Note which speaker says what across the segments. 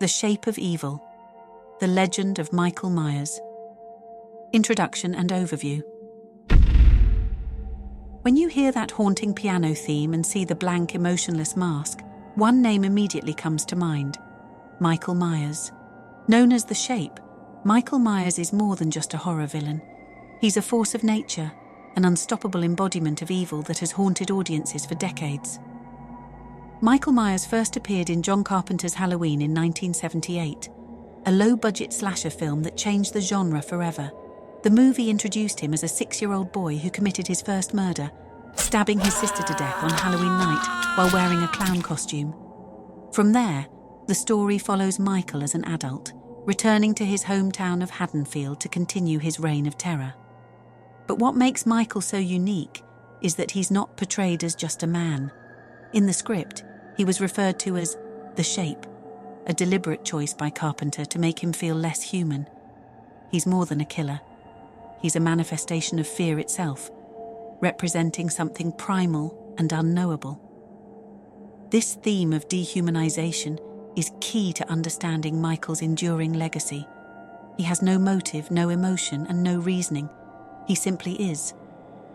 Speaker 1: The Shape of Evil. The Legend of Michael Myers. Introduction and Overview. When you hear that haunting piano theme and see the blank, emotionless mask, one name immediately comes to mind: Michael Myers. Known as The Shape, Michael Myers is more than just a horror villain. He's a force of nature, an unstoppable embodiment of evil that has haunted audiences for decades. Michael Myers first appeared in John Carpenter's Halloween in 1978, a low-budget slasher film that changed the genre forever. The movie introduced him as a 6-year-old boy who committed his first murder, stabbing his sister to death on Halloween night while wearing a clown costume. From there, the story follows Michael as an adult, returning to his hometown of Haddonfield to continue his reign of terror. But what makes Michael so unique is that he's not portrayed as just a man. In the script, he was referred to as The Shape, a deliberate choice by Carpenter to make him feel less human. He's more than a killer. He's a manifestation of fear itself, representing something primal and unknowable. This theme of dehumanization is key to understanding Michael's enduring legacy. He has no motive, no emotion, and no reasoning. He simply is,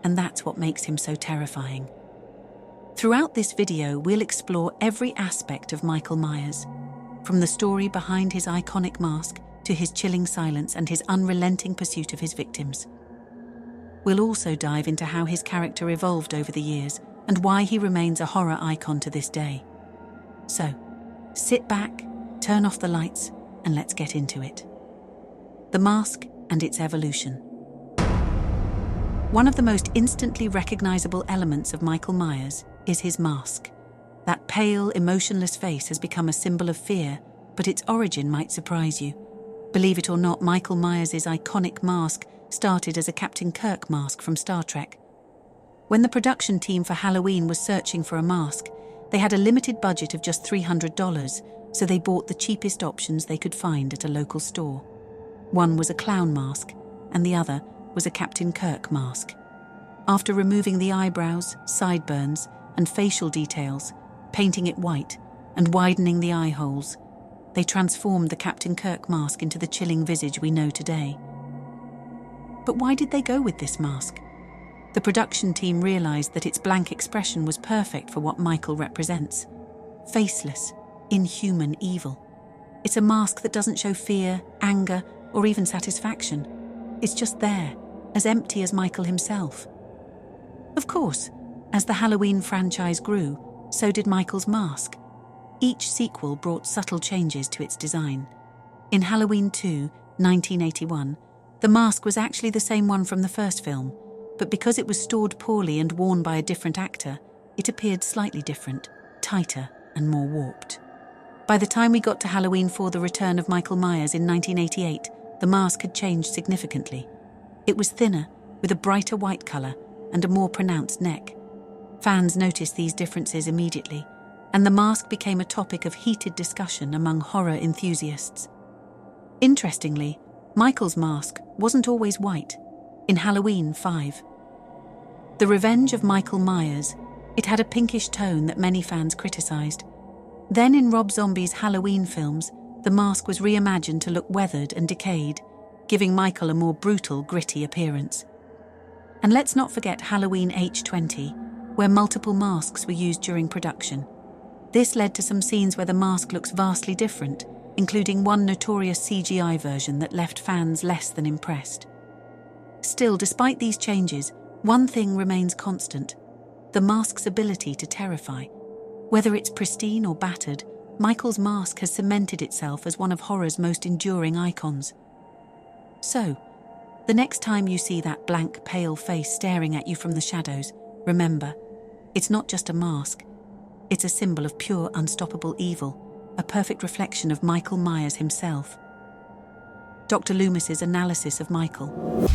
Speaker 1: and that's what makes him so terrifying. Throughout this video, we'll explore every aspect of Michael Myers, from the story behind his iconic mask to his chilling silence and his unrelenting pursuit of his victims. We'll also dive into how his character evolved over the years and why he remains a horror icon to this day. So, sit back, turn off the lights, and let's get into it. The Mask and its Evolution. One of the most instantly recognizable elements of Michael Myers is his mask. That pale, emotionless face has become a symbol of fear, but its origin might surprise you. Believe it or not, Michael Myers' iconic mask started as a Captain Kirk mask from Star Trek. When the production team for Halloween was searching for a mask, they had a limited budget of just $300, so they bought the cheapest options they could find at a local store. One was a clown mask, and the other was a Captain Kirk mask. After removing the eyebrows, sideburns, and facial details, painting it white, and widening the eye holes, they transformed the Captain Kirk mask into the chilling visage we know today. But why did they go with this mask? The production team realized that its blank expression was perfect for what Michael represents: faceless, inhuman evil. It's a mask that doesn't show fear, anger, or even satisfaction. It's just there, as empty as Michael himself. Of course, as the Halloween franchise grew, so did Michael's mask. Each sequel brought subtle changes to its design. In Halloween 2, 1981, the mask was actually the same one from the first film, but because it was stored poorly and worn by a different actor, it appeared slightly different, tighter, and more warped. By the time we got to Halloween 4: The Return of Michael Myers in 1988, the mask had changed significantly. It was thinner, with a brighter white color and a more pronounced neck. Fans noticed these differences immediately, and the mask became a topic of heated discussion among horror enthusiasts. Interestingly, Michael's mask wasn't always white. In Halloween 5, The Revenge of Michael Myers, it had a pinkish tone that many fans criticized. Then in Rob Zombie's Halloween films, the mask was reimagined to look weathered and decayed, giving Michael a more brutal, gritty appearance. And let's not forget Halloween H20, where multiple masks were used during production. This led to some scenes where the mask looks vastly different, including one notorious CGI version that left fans less than impressed. Still, despite these changes, one thing remains constant: the mask's ability to terrify. Whether it's pristine or battered, Michael's mask has cemented itself as one of horror's most enduring icons. So, the next time you see that blank, pale face staring at you from the shadows, remember, it's not just a mask. It's a symbol of pure, unstoppable evil, a perfect reflection of Michael Myers himself. Dr. Lumis's analysis of Michael.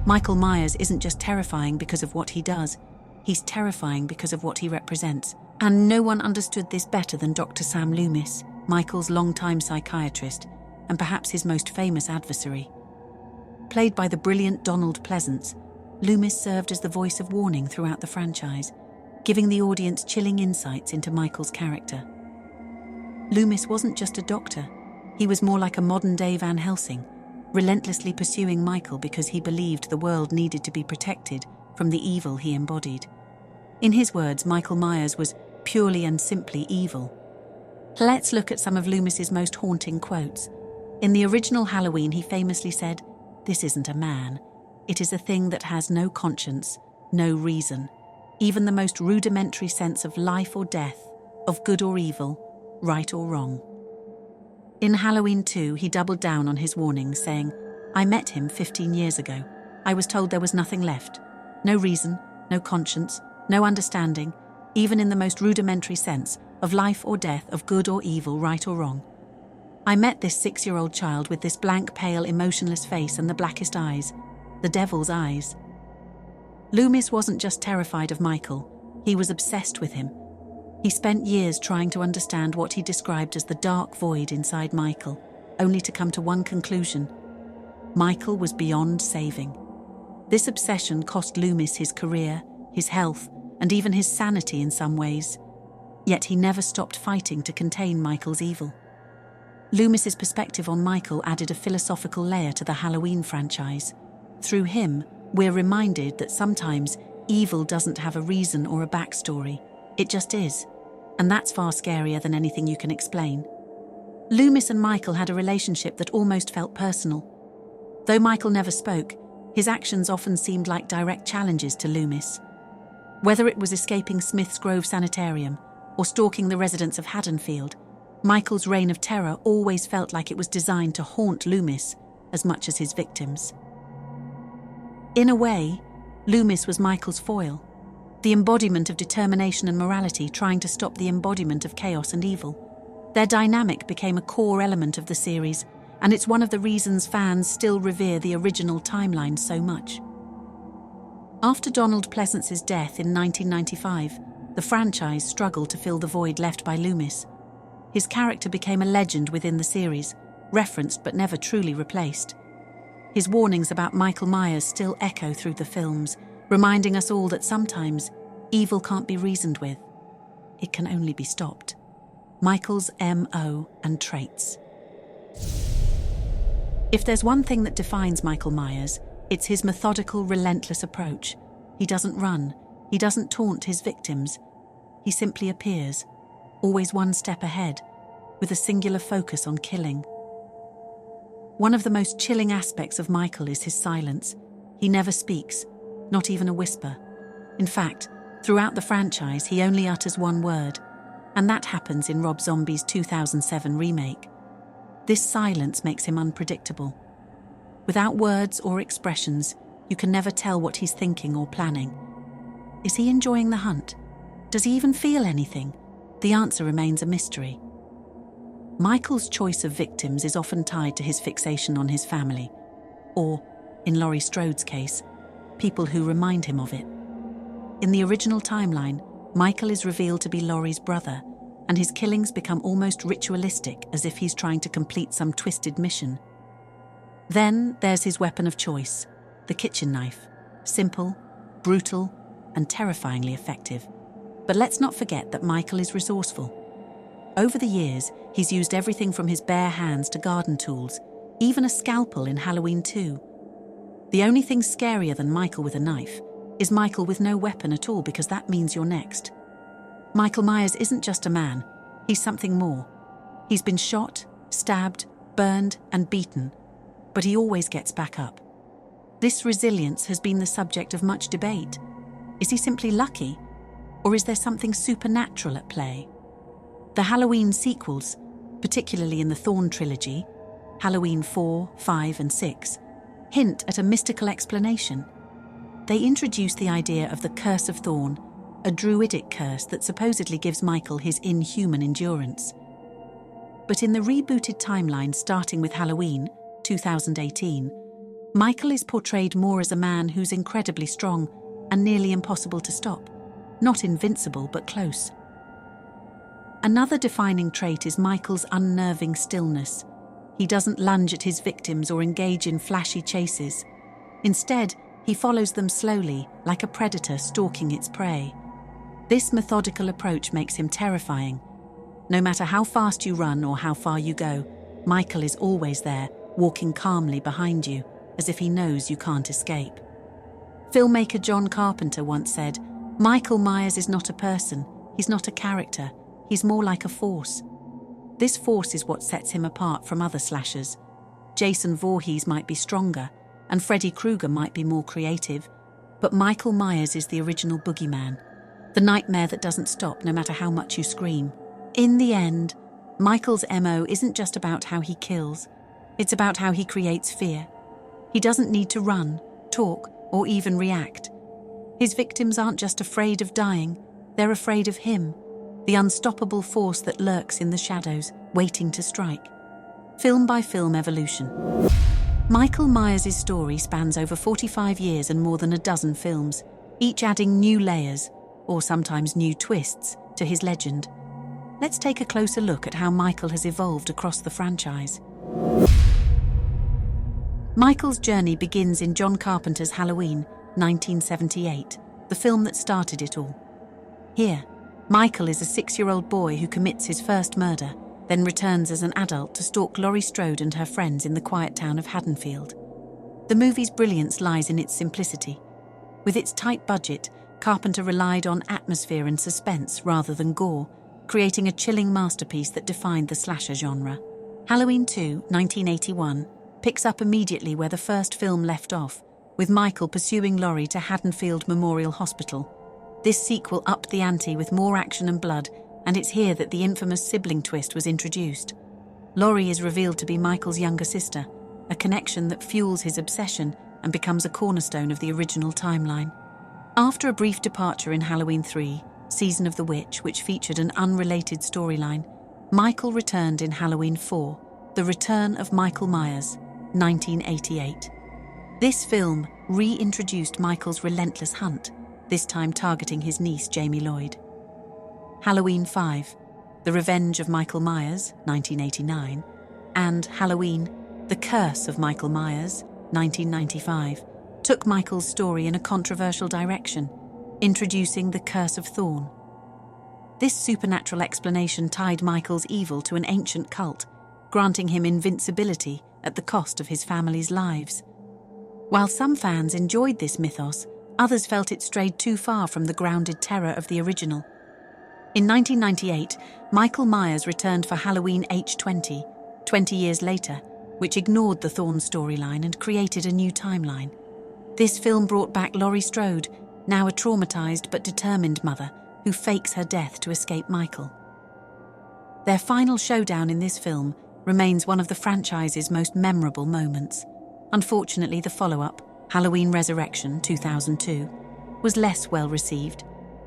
Speaker 1: Michael Myers isn't just terrifying because of what he does, he's terrifying because of what he represents. And no one understood this better than Dr. Sam Lumis, Michael's longtime psychiatrist, and perhaps his most famous adversary. Played by the brilliant Donald Pleasance, Lumis served as the voice of warning throughout the franchise, giving the audience chilling insights into Michael's character. Lumis wasn't just a doctor, He was more like a modern-day Van Helsing, relentlessly pursuing Michael because he believed the world needed to be protected from the evil he embodied. In his words, Michael Myers was purely and simply evil. Let's look at some of Lumis's most haunting quotes. In the original Halloween, he famously said, "This isn't a man. It is a thing that has no conscience, no reason, even the most rudimentary sense of life or death, of good or evil, right or wrong." In Halloween 2, he doubled down on his warnings, saying, "I met him 15 years ago. I was told there was nothing left. No reason, no conscience, no understanding, even in the most rudimentary sense, of life or death, of good or evil, right or wrong. I met this 6-year-old child with this blank, pale, emotionless face and the blackest eyes, the devil's eyes." Lumis wasn't just terrified of Michael, he was obsessed with him. He spent years trying to understand what he described as the dark void inside Michael, only to come to one conclusion: Michael was beyond saving. This obsession cost Lumis his career, his health, and even his sanity in some ways. Yet he never stopped fighting to contain Michael's evil. Lumis's perspective on Michael added a philosophical layer to the Halloween franchise. Through him, we're reminded that sometimes evil doesn't have a reason or a backstory. It just is. And that's far scarier than anything you can explain. Lumis and Michael had a relationship that almost felt personal. Though Michael never spoke, his actions often seemed like direct challenges to Lumis. Whether it was escaping Smith's Grove Sanitarium or stalking the residents of Haddonfield, Michael's reign of terror always felt like it was designed to haunt Lumis as much as his victims. In a way, Lumis was Michael's foil, the embodiment of determination and morality trying to stop the embodiment of chaos and evil. Their dynamic became a core element of the series, and it's one of the reasons fans still revere the original timeline so much. After Donald Pleasance's death in 1995, the franchise struggled to fill the void left by Lumis. His character became a legend within the series, referenced but never truly replaced. His warnings about Michael Myers still echo through the films, reminding us all that sometimes evil can't be reasoned with. It can only be stopped. Michael's M.O. and traits. If there's one thing that defines Michael Myers, it's his methodical, relentless approach. He doesn't run. He doesn't taunt his victims. He simply appears, always one step ahead, with a singular focus on killing. One of the most chilling aspects of Michael is his silence. He never speaks, not even a whisper. In fact, throughout the franchise, he only utters one word, and that happens in Rob Zombie's 2007 remake. This silence makes him unpredictable. Without words or expressions, you can never tell what he's thinking or planning. Is he enjoying the hunt? Does he even feel anything? The answer remains a mystery. Michael's choice of victims is often tied to his fixation on his family, or, in Laurie Strode's case, people who remind him of it. In the original timeline, Michael is revealed to be Laurie's brother, and his killings become almost ritualistic, as if he's trying to complete some twisted mission. Then there's his weapon of choice, the kitchen knife. Simple, brutal, and terrifyingly effective. But let's not forget that Michael is resourceful. Over the years, he's used everything from his bare hands to garden tools, even a scalpel in Halloween 2. The only thing scarier than Michael with a knife is Michael with no weapon at all, because that means you're next. Michael Myers isn't just a man, he's something more. He's been shot, stabbed, burned, and beaten, but he always gets back up. This resilience has been the subject of much debate. Is he simply lucky, or is there something supernatural at play? The Halloween sequels, particularly in the Thorn trilogy, Halloween 4, 5, and 6, hint at a mystical explanation. They introduce the idea of the Curse of Thorn, a druidic curse that supposedly gives Michael his inhuman endurance. But in the rebooted timeline starting with Halloween, 2018, Michael is portrayed more as a man who's incredibly strong and nearly impossible to stop. Not invincible, but close. Another defining trait is Michael's unnerving stillness. He doesn't lunge at his victims or engage in flashy chases. Instead, he follows them slowly, like a predator stalking its prey. This methodical approach makes him terrifying. No matter how fast you run or how far you go, Michael is always there, walking calmly behind you, as if he knows you can't escape. Filmmaker John Carpenter once said, "Michael Myers is not a person, he's not a character, he's more like a force." This force is what sets him apart from other slashers. Jason Voorhees might be stronger, and Freddy Krueger might be more creative, but Michael Myers is the original boogeyman, the nightmare that doesn't stop no matter how much you scream. In the end, Michael's MO isn't just about how he kills, it's about how he creates fear. He doesn't need to run, talk, or even react. His victims aren't just afraid of dying, they're afraid of him, the unstoppable force that lurks in the shadows, waiting to strike. Film by film evolution. Michael Myers' story spans over 45 years and more than a dozen films, each adding new layers, or sometimes new twists, to his legend. Let's take a closer look at how Michael has evolved across the franchise. Michael's journey begins in John Carpenter's Halloween, 1978, the film that started it all. Here, Michael is a 6-year-old boy who commits his first murder, then returns as an adult to stalk Laurie Strode and her friends in the quiet town of Haddonfield. The movie's brilliance lies in its simplicity. With its tight budget, Carpenter relied on atmosphere and suspense rather than gore, creating a chilling masterpiece that defined the slasher genre. Halloween 2, 1981, picks up immediately where the first film left off, with Michael pursuing Laurie to Haddonfield Memorial Hospital. This sequel upped the ante with more action and blood, and it's here that the infamous sibling twist was introduced. Laurie is revealed to be Michael's younger sister, a connection that fuels his obsession and becomes a cornerstone of the original timeline. After a brief departure in Halloween 3, Season of the Witch, which featured an unrelated storyline, Michael returned in Halloween 4, The Return of Michael Myers, 1988. This film reintroduced Michael's relentless hunt, this time targeting his niece Jamie Lloyd. Halloween 5, The Revenge of Michael Myers, 1989, and Halloween, The Curse of Michael Myers, 1995, took Michael's story in a controversial direction, introducing the Curse of Thorn. This supernatural explanation tied Michael's evil to an ancient cult, granting him invincibility at the cost of his family's lives. While some fans enjoyed this mythos, others felt it strayed too far from the grounded terror of the original. In 1998, Michael Myers returned for Halloween H20, 20 years later, which ignored the Thorn storyline and created a new timeline. This film brought back Laurie Strode, now a traumatized but determined mother who fakes her death to escape Michael. Their final showdown in this film remains one of the franchise's most memorable moments. Unfortunately, the follow-up, Halloween Resurrection 2002, was less well received.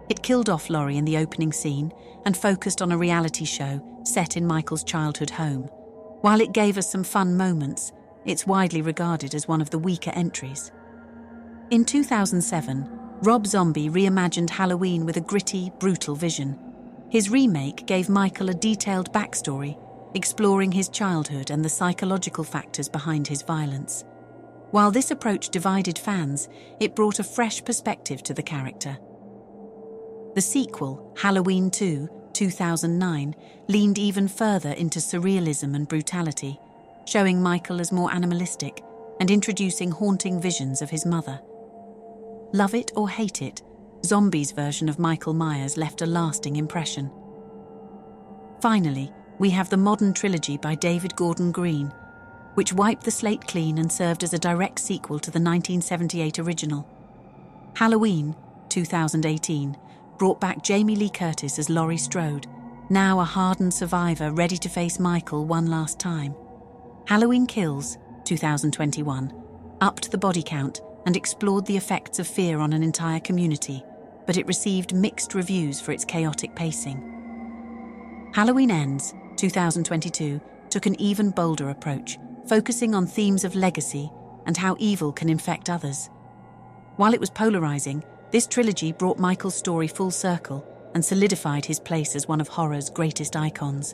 Speaker 1: It killed off Laurie in the opening scene and focused on a reality show set in Michael's childhood home. While it gave us some fun moments, it's widely regarded as one of the weaker entries. In 2007, Rob Zombie reimagined Halloween with a gritty, brutal vision. His remake gave Michael a detailed backstory, exploring his childhood and the psychological factors behind his violence. While this approach divided fans, it brought a fresh perspective to the character. The sequel, Halloween 2, 2009, leaned even further into surrealism and brutality, showing Michael as more animalistic and introducing haunting visions of his mother. Love it or hate it, Zombie's version of Michael Myers left a lasting impression. Finally, we have the modern trilogy by David Gordon Green, which wiped the slate clean and served as a direct sequel to the 1978 original. Halloween, 2018, brought back Jamie Lee Curtis as Laurie Strode, now a hardened survivor ready to face Michael one last time. Halloween Kills, 2021, upped the body count and explored the effects of fear on an entire community, but it received mixed reviews for its chaotic pacing. Halloween Ends, 2022, took an even bolder approach, focusing on themes of legacy and how evil can infect others. While it was polarizing, this trilogy brought Michael's story full circle and solidified his place as one of horror's greatest icons.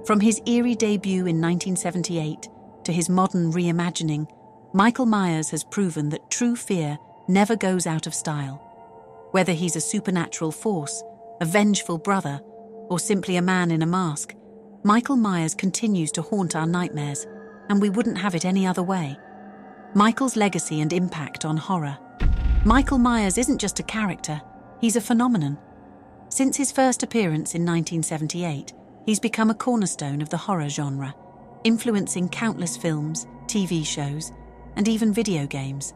Speaker 1: From his eerie debut in 1978 to his modern reimagining, Michael Myers has proven that true fear never goes out of style. Whether he's a supernatural force, a vengeful brother, or simply a man in a mask, Michael Myers continues to haunt our nightmares, and we wouldn't have it any other way. Michael's legacy and impact on horror. Michael Myers isn't just a character, he's a phenomenon. Since his first appearance in 1978, he's become a cornerstone of the horror genre, influencing countless films, TV shows, and even video games.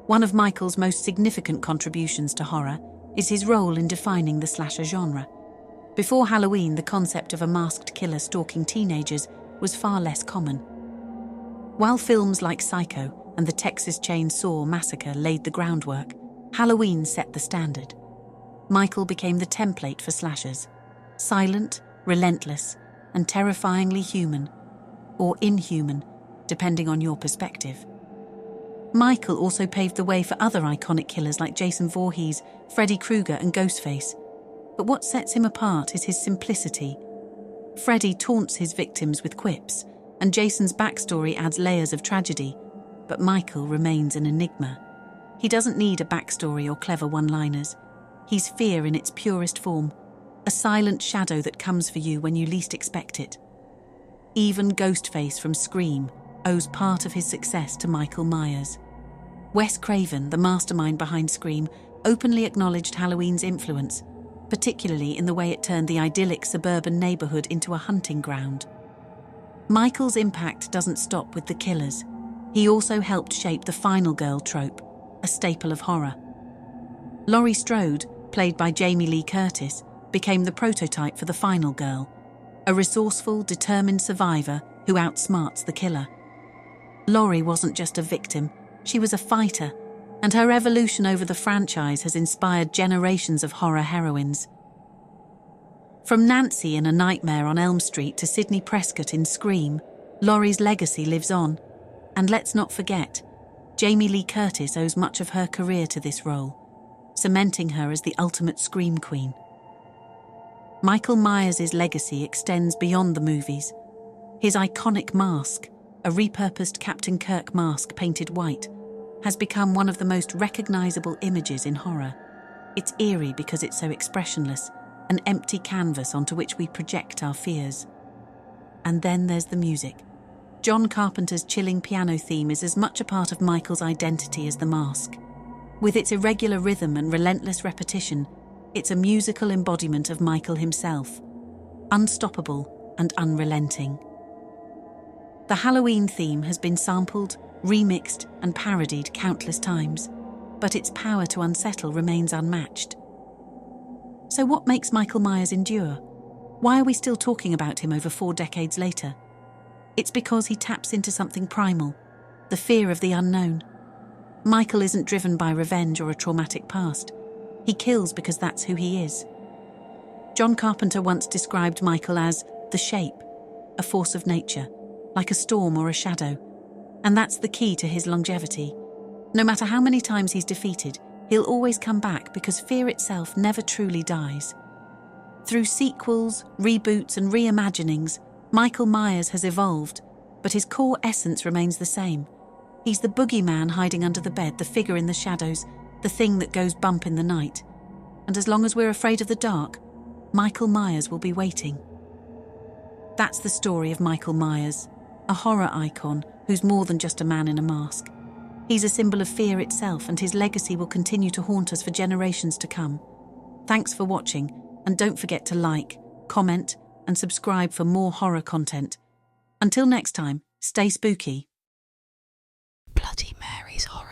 Speaker 1: One of Michael's most significant contributions to horror is his role in defining the slasher genre. Before Halloween, the concept of a masked killer stalking teenagers was far less common. While films like Psycho and the Texas Chainsaw Massacre laid the groundwork, Halloween set the standard. Michael became the template for slashers: silent, relentless, and terrifyingly human, or inhuman, depending on your perspective. Michael also paved the way for other iconic killers like Jason Voorhees, Freddy Krueger, and Ghostface. But what sets him apart is his simplicity. Freddy taunts his victims with quips, and Jason's backstory adds layers of tragedy, but Michael remains an enigma. He doesn't need a backstory or clever one-liners. He's fear in its purest form, a silent shadow that comes for you when you least expect it. Even Ghostface from Scream owes part of his success to Michael Myers. Wes Craven, the mastermind behind Scream, openly acknowledged Halloween's influence, particularly in the way it turned the idyllic suburban neighborhood into a hunting ground. Michael's impact doesn't stop with the killers. He also helped shape the final girl trope, a staple of horror. Laurie Strode, played by Jamie Lee Curtis, became the prototype for the final girl, a resourceful, determined survivor who outsmarts the killer. Laurie wasn't just a victim, she was a fighter, and her evolution over the franchise has inspired generations of horror heroines. From Nancy in A Nightmare on Elm Street to Sidney Prescott in Scream, Laurie's legacy lives on. And let's not forget, Jamie Lee Curtis owes much of her career to this role, cementing her as the ultimate scream queen. Michael Myers' legacy extends beyond the movies. His iconic mask, a repurposed Captain Kirk mask painted white, has become one of the most recognizable images in horror. It's eerie because it's so expressionless, an empty canvas onto which we project our fears. And then there's the music. John Carpenter's chilling piano theme is as much a part of Michael's identity as the mask. With its irregular rhythm and relentless repetition, it's a musical embodiment of Michael himself, unstoppable and unrelenting. The Halloween theme has been sampled, remixed, and parodied countless times, but its power to unsettle remains unmatched. So what makes Michael Myers endure? Why are we still talking about him over 4 decades later? It's because he taps into something primal, the fear of the unknown. Michael isn't driven by revenge or a traumatic past. He kills because that's who he is. John Carpenter once described Michael as the shape, a force of nature, like a storm or a shadow. And that's the key to his longevity. No matter how many times he's defeated, he'll always come back because fear itself never truly dies. Through sequels, reboots, and reimaginings, Michael Myers has evolved, but his core essence remains the same. He's the boogeyman hiding under the bed, the figure in the shadows, the thing that goes bump in the night. And as long as we're afraid of the dark, Michael Myers will be waiting. That's the story of Michael Myers, a horror icon who's more than just a man in a mask. He's a symbol of fear itself, and his legacy will continue to haunt us for generations to come. Thanks for watching, and don't forget to like, comment, and subscribe for more horror content. Until next time, stay spooky.
Speaker 2: Bloody Mary's horror.